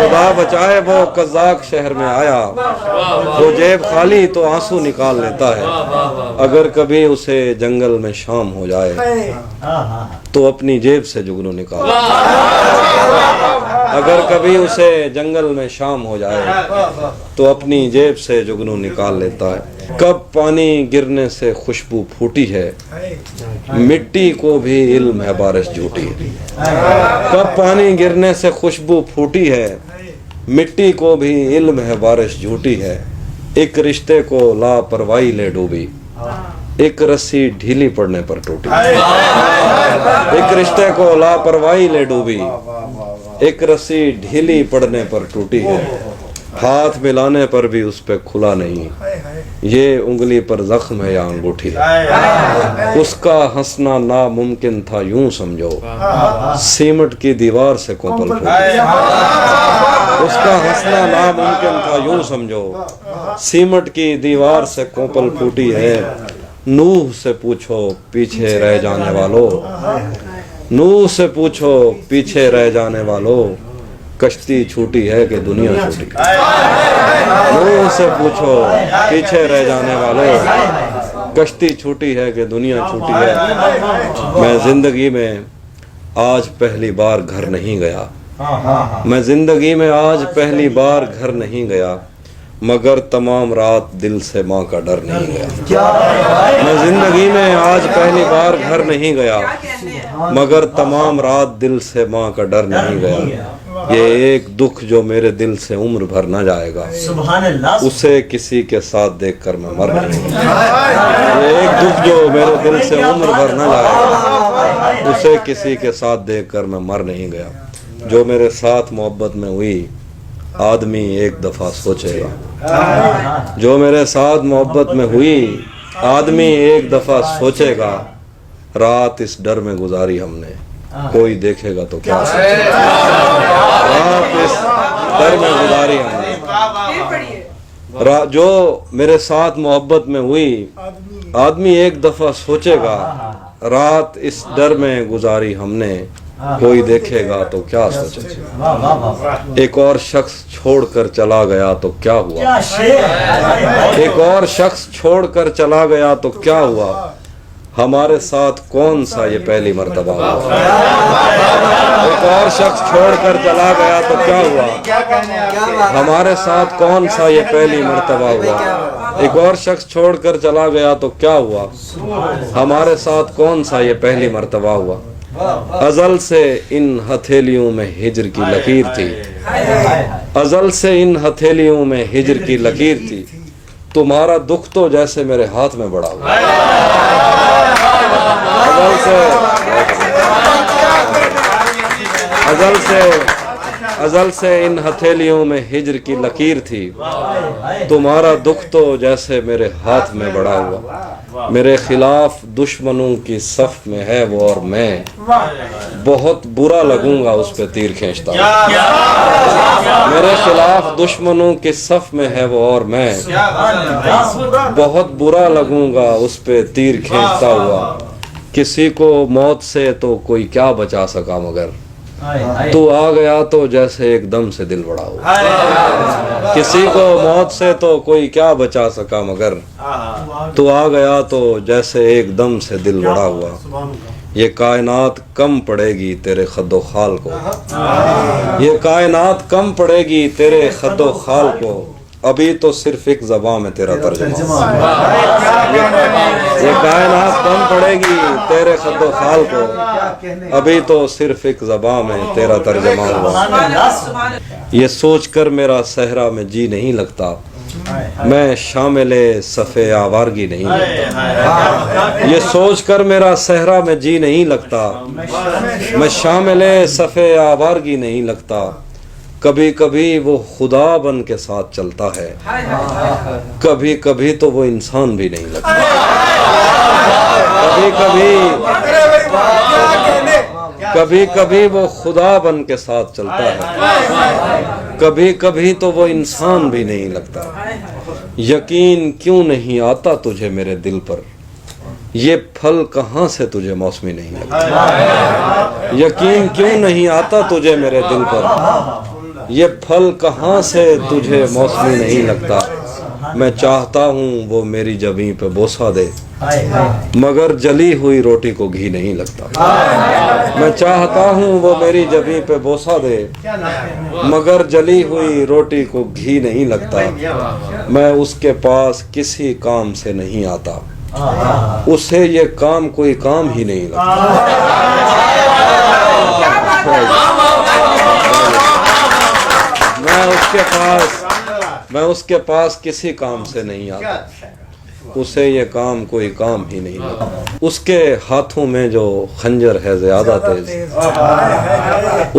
خدا بچائے وہ قزاق شہر میں آیا، وہ جیب خالی تو آنسو نکال لیتا ہے، اگر کبھی اسے جنگل میں شام ہو جائے تو اپنی جیب سے جگنو نکال، اگر کبھی اسے جنگل میں شام ہو جائے تو اپنی جیب سے جگنو نکال لیتا ہے۔ کب پانی گرنے سے خوشبو پھوٹی ہے، مٹی کو بھی علم ہے بارش جھوٹی ہے، کب پانی گرنے سے خوشبو پھوٹی ہے، مٹی کو بھی علم ہے بارش جھوٹی ہے، ایک رشتے کو لاپرواہی لے ڈوبی، ایک رسی ڈھیلی پڑنے پر ٹوٹی، ایک رشتے کو لاپرواہی لے ڈوبی، ایک رسی ڈھیلی پڑنے پر ٹوٹی ہے، ہاتھ ملانے پر بھی اس پہ کھلا نہیں، یہ انگلی پر زخم ہے یا انگوٹھی، اس کا ہنسنا ناممکن تھا یوں سمجھو، سیمٹ کی دیوار سے کوپل پھوٹی، اس کا ہنسنا ناممکن تھا یوں سمجھو، سیمٹ کی دیوار سے کوپل پھوٹی ہے، نوح سے پوچھو پیچھے رہ جانے والو، نوح سے پوچھو پیچھے رہ جانے والو، کشتی چھوٹی ہے کہ دنیا چھوٹی، نوح سے پوچھو پیچھے رہ جانے والو، کشتی چھوٹی ہے کہ دنیا چھوٹی ہے۔ میں زندگی میں آج پہلی بار گھر نہیں گیا، میں زندگی میں آج پہلی بار گھر نہیں گیا، مگر تمام رات دل سے ماں کا ڈر نہیں گیا، میں زندگی میں آج پہلی بار گھر نہیں گیا، مگر تمام رات دل سے ماں کا ڈر نہیں گیا، یہ ایک دکھ جو میرے دل سے عمر بھر نہ جائے گا، اسے کسی کے ساتھ دیکھ کر میں مر نہیں گیا، یہ ایک دکھ جو میرے دل سے عمر بھر نہ جائے گا، اسے کسی کے ساتھ دیکھ کر میں مر نہیں گیا، جو میرے ساتھ محبت میں ہوئی آدمی ایک دفعہ سوچے گا، جو میرے ساتھ محبت میں ہوئی آدمی ایک دفعہ سوچے گا، رات اس ڈر میں گزاری ہم نے، کوئی دیکھے گا تو کیا سوچے گا، رات اس ڈر میں گزاری ہم نے، جو میرے ساتھ محبت میں ہوئی آدمی ایک دفعہ سوچے گا، رات اس ڈر میں گزاری ہم نے، کوئی دیکھے گا تو کیا سوچے گا، ایک اور شخص چھوڑ کر چلا گیا تو کیا ہوا، ایک اور شخص چھوڑ کر چلا گیا تو کیا ہوا، ہمارے ساتھ کون سا یہ پہلی مرتبہ ہوا، ایک اور شخص چھوڑ کر چلا گیا تو کیا ہوا، ہمارے ساتھ کون سا یہ پہلی مرتبہ ہوا، ایک اور شخص چھوڑ کر چلا گیا تو کیا ہوا، ہمارے ساتھ کون سا یہ پہلی مرتبہ ہوا، ازل سے ان ہتھیلیوں میں ہجر کی لکیر تھی، ازل سے ان ہتھیلیوں میں ہجر کی لکیر تھی، تمہارا دکھ تو جیسے میرے ہاتھ میں بڑا ہوا، ازل سے ان ہتھیلیوں میں ہجر کی لکیر تھی، تمہارا دکھ تو جیسے میرے ہاتھ میں بڑا ہوا، میرے خلاف دشمنوں کی صف میں ہے وہ اور میں، بہت برا لگوں گا اس پہ تیر کھینچتا ہوا، میرے خلاف دشمنوں کی صف میں ہے وہ اور میں، بہت برا لگوں گا اس پہ تیر کھینچتا ہوا، کسی کو موت سے تو کوئی کیا بچا سکا مگر تو آ گیا تو جیسے ایک دم سے دل بڑا ہوا، کسی کو موت سے تو کوئی کیا بچا سکا مگر تو آ گیا تو جیسے ایک دم سے دل بڑا ہوا، یہ کائنات کم پڑے گی تیرے خد و خال کو، یہ کائنات کم پڑے گی تیرے خد و خال کو، ابھی تو صرف ایک زبان میں تیرا ترجمہ، یہ کائنات کم پڑے گی تیرے خد و خال کو، ابھی تو صرف ایک زبان میں تیرا ترجمہ ہوا، یہ سوچ کر میرا صحرا میں جی نہیں لگتا، میں شامل صفِ آوارگی نہیں لگتا، یہ سوچ کر میرا صحرا میں جی نہیں لگتا، میں شامل صفِ آوارگی نہیں لگتا، کبھی کبھی وہ خدا بن کے ساتھ چلتا ہے، کبھی کبھی تو وہ انسان بھی نہیں لگتا، کبھی کبھی وہ خدا بن کے ساتھ چلتا ہے، کبھی کبھی تو وہ انسان بھی نہیں لگتا، یقین کیوں نہیں آتا تجھے میرے دل پر، یہ پھل کہاں سے تجھے موسمی نہیں لگتا، یقین کیوں نہیں آتا تجھے میرے دل پر، یہ پھل کہاں سے تجھے موسمی نہیں لگتا، میں چاہتا ہوں وہ میری جبیں پہ بوسہ دے، مگر جلی ہوئی روٹی کو گھی نہیں لگتا۔ میں چاہتا ہوں وہ میری جبیں پہ بوسہ دے، مگر جلی ہوئی روٹی کو گھی نہیں لگتا۔ میں اس کے پاس کسی کام سے نہیں آتا، اسے یہ کام کوئی کام ہی نہیں لگتا۔ میں اس کے پاس کسی کام سے نہیں آتا، اسے یہ کام کوئی کام ہی نہیں لگتا۔ اس کے ہاتھوں میں جو خنجر ہے زیادہ تیز،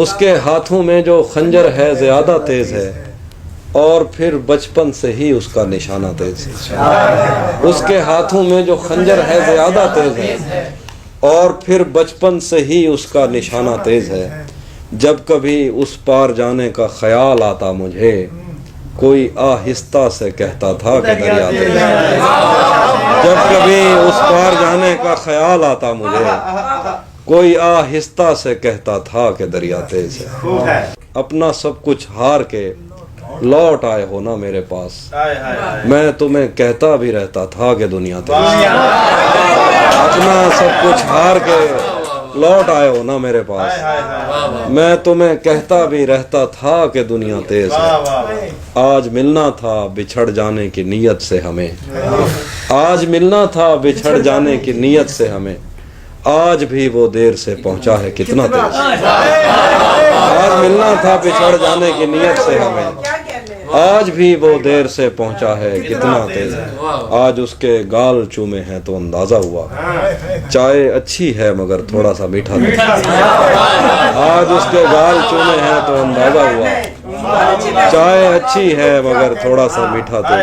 اس کے ہاتھوں میں جو خنجر ہے زیادہ تیز ہے، اور پھر بچپن سے ہی اس کا نشانہ تیز ہے۔ اس کے ہاتھوں میں جو خنجر ہے زیادہ تیز ہے، اور پھر بچپن سے ہی اس کا نشانہ تیز ہے۔ جب کبھی اس پار جانے کا خیال آتا مجھے، کوئی آہستہ سے کہتا تھا کہ دریا تیز ہے۔ جب کبھی اس پار جانے کا خیال آتا مجھے، کوئی آہستہ سے کہتا تھا کہ دریا تیز ہے۔ اپنا سب کچھ ہار کے لوٹ آئے ہو نا میرے پاس، میں تمہیں کہتا بھی رہتا تھا کہ دنیا تیز ہے۔ اپنا سب کچھ ہار کے لوٹ آئے ہو نا میرے پاس، میں تمہیں کہتا بھی رہتا تھا کہ دنیا تیز ہے۔ آج ملنا تھا بچھڑ جانے کی نیت سے ہمیں، آج ملنا تھا بچھڑ جانے کی نیت سے ہمیں، آج بھی وہ دیر سے پہنچا ہے کتنا تیز۔ آج ملنا تھا بچھڑ جانے کی نیت سے ہمیں، آج بھی وہ دیر سے پہنچا ہے کتنا تیز ہے۔ آج اس کے گال چومے ہیں تو اندازہ ہوا، چائے اچھی ہے مگر تھوڑا سا میٹھا تھا۔ آج اس کے گال چومے ہیں تو اندازہ ہوا، چائے اچھی ہے مگر تھوڑا سا میٹھا تھا۔